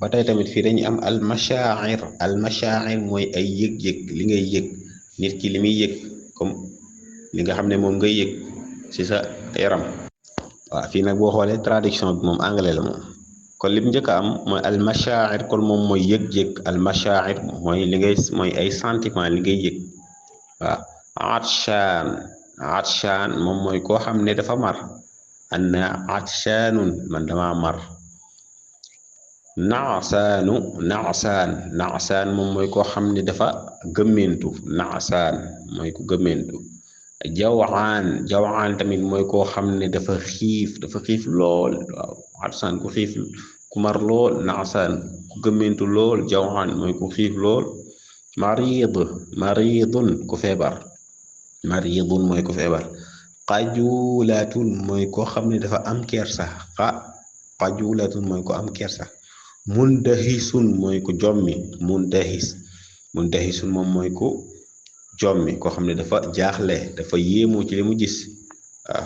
ba tey tamit fii dañuy am al mashaa'ir mooy ay yëg-yëg li ngay yëg nit ki li muy yëg comme li nga xam ne moom ngay yëg ci sa yaram. waaw fii nag boo xoolee traduction bi moom anglais la moom kon lim njëkk a am mooy al mashaa'ir kon moom mooy yëg-yëg al mashaa'ir mooy li ngay mooy ay sentiment li ngay yëg waaw. atshaan moom mooy koo xam ne dafa mar anna atshaanun man dama mar. naasaan moom mooy koo xam ne dafa gëmmentu naasaan mooy ku gëmmentu. jawaan tamit mooy koo xam ne dafa xiif lool waaw atsaan ku xiif ku mar lool naasaan ku gëmmentu lool jawaan mooy ku xiif lool. maridun ku feebar maridun mooy ku feebar. qajulatun mooy koo xam ne dafa am kersa qajulatun mooy ko am kersa. mundahisun mooy ku jommi mundahisun moom mooy ku jommi koo xam ne dafa jaaxle dafa yéemu ci li mu gis waaw